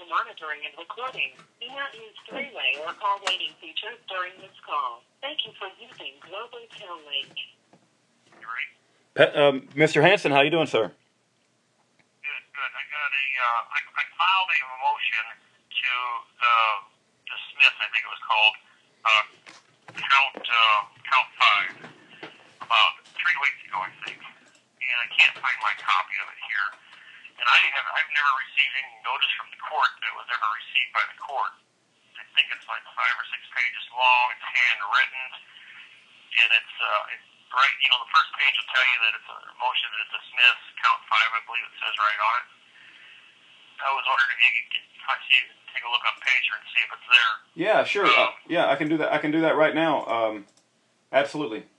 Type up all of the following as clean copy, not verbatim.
monitoring and recording. Do not use three-way or call waiting features during this call. Thank you for using Global Tel Link. Mr. Hansen, how you doing, sir? Good. I got I filed a motion to dismiss, I think it was called, count 5, about 3 weeks ago, I think. And I can't find my copy of it here. And I've never received any notice from the court that it was ever received by the court. I think it's like 5 or 6 pages long. It's handwritten, and it's right. You know, the first page will tell you that it's a motion to dismiss count 5. I believe it says right on it. I was wondering if you could take a look on pager and see if it's there. Yeah, sure. Yeah, I can do that. I can do that right now. Absolutely.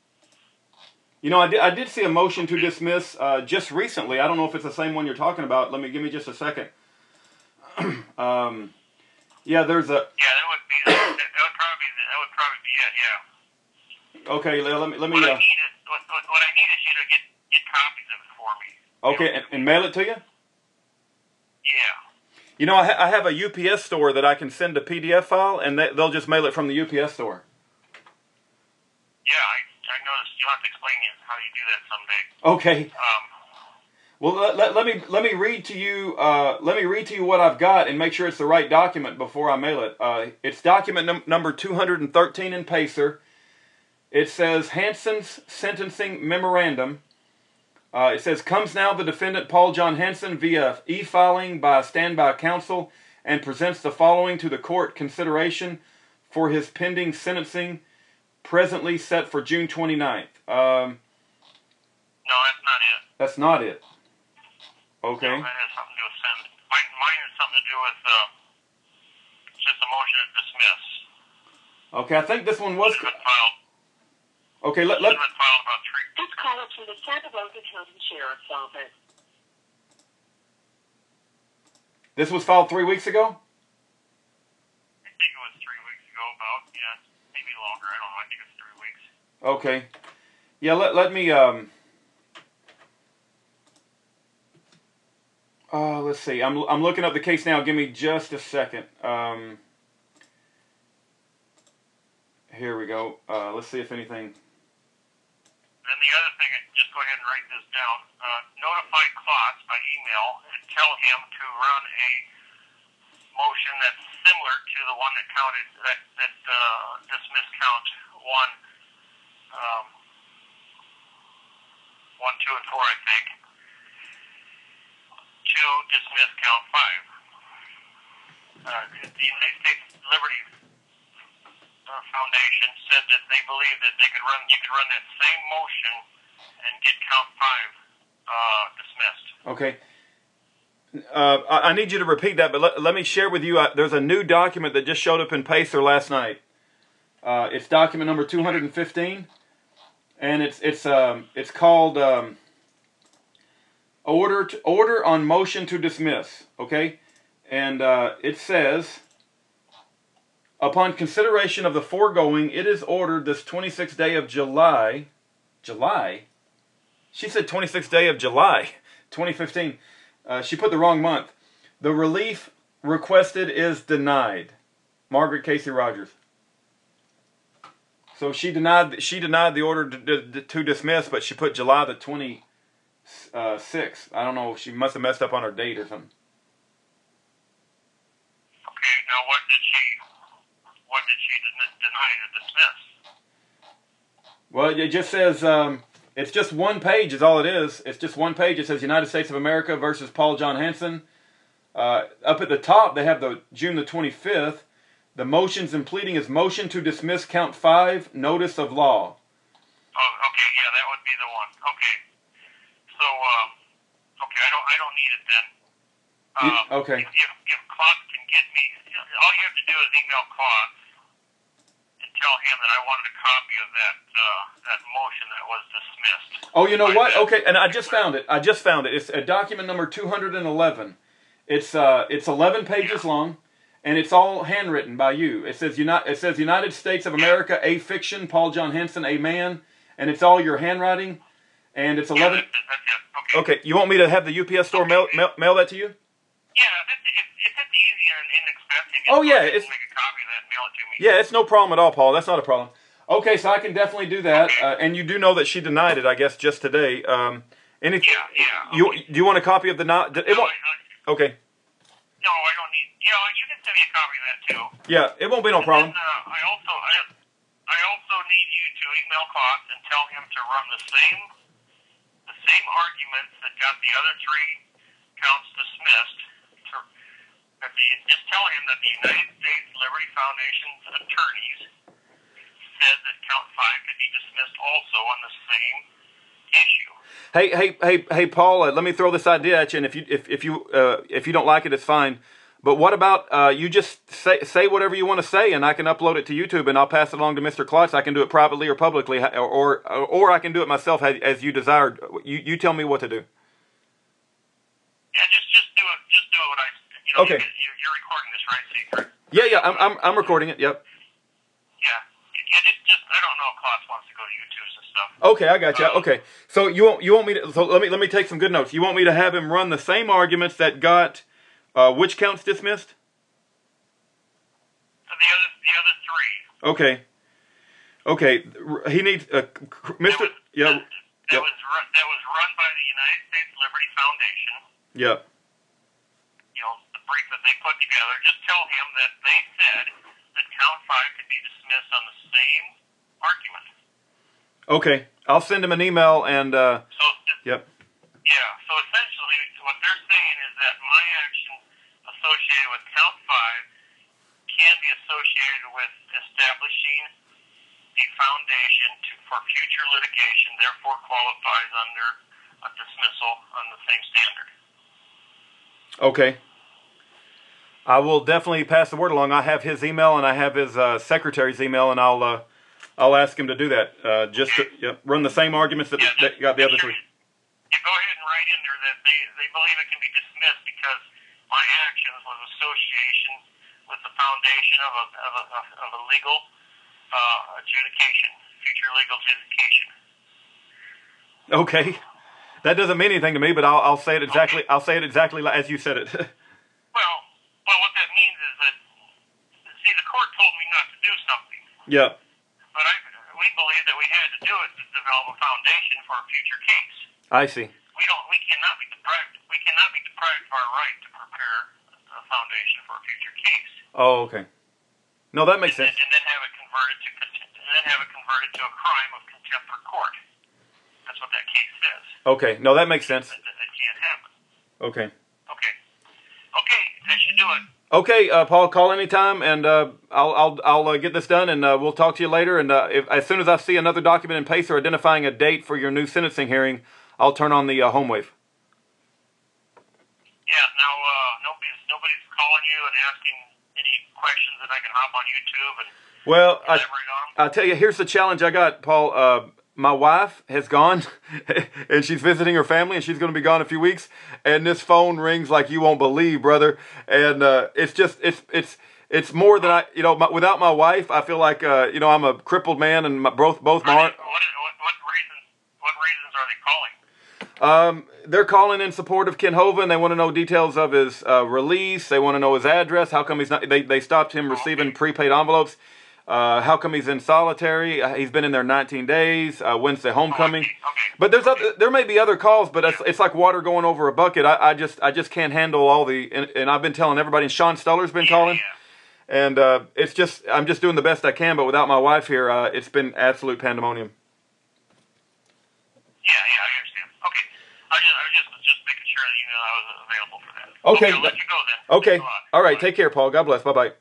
You know, I did see a motion to dismiss just recently. I don't know if it's the same one you're talking about. Give me just a second. Yeah, there's a. Yeah, that would probably be it. Yeah. Okay, let me. What I need is you to get copies of it for me. Okay, and mail it to you. Yeah. You know, I have a UPS store that I can send a PDF file, and they'll just mail it from the UPS store. Yeah, I noticed. You'll have to explain how you do that someday. Okay. Well, let me read to you. Let me read to you what I've got and make sure it's the right document before I mail it. It's document number 213 in Pacer. It says Hansen's sentencing memorandum. It says, comes now the defendant Paul John Hansen via e-filing by standby counsel and presents the following to the court consideration for his pending sentencing presently set for June 29th. No, that's not it. That's not it. Okay. No, that has something to do with sentence. Mine has something to do with just a motion to dismiss. Okay, I think this one was... It should have been filed. Okay, It should have been filed about 3... This call is from the Santa Rosa County Sheriff's Office. This was filed 3 weeks ago? I think it was 3 weeks ago, about, yeah, maybe longer. I don't know. I think it's 3 weeks. Okay. Yeah, let me, let's see. I'm looking up the case now. Give me just a second. Here we go. Let's see if anything... Then the other thing, just go ahead and write this down. Notify Klotz by email and tell him to run a motion that's similar to the one that counted that dismissed count 1, 2, and 4, I think, to dismiss count 5. The United States Liberty Foundation said that they believe that you could run that same motion and get count 5 dismissed. Okay. I need you to repeat that, but let me share with you. There's a new document that just showed up in Pacer last night. It's document number 215, and it's called Order on Motion to Dismiss. Okay, and it says, upon consideration of the foregoing, it is ordered this 26th day of July. July? She said 26th day of July, 2015. She put the wrong month. The relief requested is denied. Margaret Casey Rodgers. So she denied the order to dismiss, but she put July the 26th. I don't know. She must have messed up on her date or something. Okay. Now, what did she deny to dismiss? Well, it just says it's just one page is all it is. It's just one page. It says United States of America versus Paul John Hansen. Up at the top, they have the June the 25th. The motions and pleading is motion to dismiss count 5, notice of law. Oh, okay, yeah, that would be the one. Okay, so okay, I don't need it then. Okay. If Klotz can get me, all you have to do is email Klotz and tell him that I wanted a copy of that motion that was dismissed. Oh, you know what? Okay, and I just found it. It's a document number 211. It's 11 pages long, and it's all handwritten by you. It says United States of America, a fiction, Paul John Hansen, a man, and it's all your handwriting, and it's 11. Yeah, that's it. Okay. Okay, you want me to have the UPS store mail that to you? Yeah, if it's the easy and inexpensive. Oh, yeah, Make it's- a copy of that and mail it to me. Yeah, it's no problem at all, Paul. That's not a problem. Okay, so I can definitely do that. And you do know that she denied it, I guess, just today. Anything? Yeah. Do you want a copy of the not? It won't. Okay. No, I don't need. You can send me a copy of that too. Yeah, it won't be no problem. And then, I also need you to email Kloss and tell him to run the same arguments that got the other 3 counts dismissed. Just tell him that the United States Liberty Foundation's attorneys said that count 5 could be dismissed also on the same issue. Hey, Paul. Let me throw this idea at you, and if you don't like it, it's fine. But what about you just say whatever you want to say, and I can upload it to YouTube, and I'll pass it along to Mr. Klotz. I can do it privately or publicly, or I can do it myself as you desire. You tell me what to do. Yeah, just do it. Just do it. What I. Okay. You're recording this, right, Secret? Yeah. I'm recording it. Yep. Yeah. Just I don't know if Klotz wants to go to YouTube and stuff. Okay, I got you. Okay, so you want me to? So let me take some good notes. You want me to have him run the same arguments that got which counts dismissed? The other 3. Okay. He needs Mr. That was run by the United States Liberty Foundation. Yeah. The brief that they put together. Just tell him that they said that count 5 could be dismissed on the same argument. Okay, I'll send him an email and. Yep. Yeah. So essentially, what they're saying is that my action associated with count 5 can be associated with establishing a foundation for future litigation, therefore qualifies under a dismissal on the same standard. Okay. I will definitely pass the word along. I have his email and I have his secretary's email, and I'll ask him to do that. Just to, run the same arguments that got the other 3. You go ahead and write in there that they believe it can be dismissed because my actions was association with the foundation of a legal adjudication, future legal adjudication. Okay, that doesn't mean anything to me, but I'll say it exactly. Okay. I'll say it exactly as you said it. Well, what that means is that the court told me not to do something. Yeah. But we believe that we had to do it to develop a foundation for a future case. I see. We cannot be deprived. We cannot be deprived of our right to prepare a foundation for a future case. Oh, okay. No, that makes sense. And then have it converted to a crime of contempt for court. That's what that case says. Okay. No, that makes sense. That can't happen. Okay. That should do it. Okay, Paul, call anytime, and I'll get this done, and we'll talk to you later. And as soon as I see another document in Pacer identifying a date for your new sentencing hearing, I'll turn on the home wave. Yeah. Now, nobody's calling you and asking any questions that I can hop on YouTube and elaborate on. I tell you, here's the challenge I got, Paul. My wife has gone, and she's visiting her family, and she's going to be gone a few weeks. And this phone rings like you won't believe, brother. And it's more than without my wife, I feel like I'm a crippled man, and both my. What reasons are they calling? They're calling in support of Kent Hovind. They want to know details of his release. They want to know his address. How come he's not? They stopped him receiving prepaid envelopes. How come he's in solitary? He's been in there 19 days. Wednesday homecoming. Okay. But there may be other calls, but it's like water going over a bucket. I just can't handle all the. And I've been telling everybody. And Sean Stuller's been calling. Yeah. And I'm just doing the best I can. But without my wife here, it's been absolute pandemonium. Yeah, I understand. Okay, I was just making sure that I was available for that. Okay, I'll let you go then. Okay, all right. Take care, Paul. God bless. Bye-bye.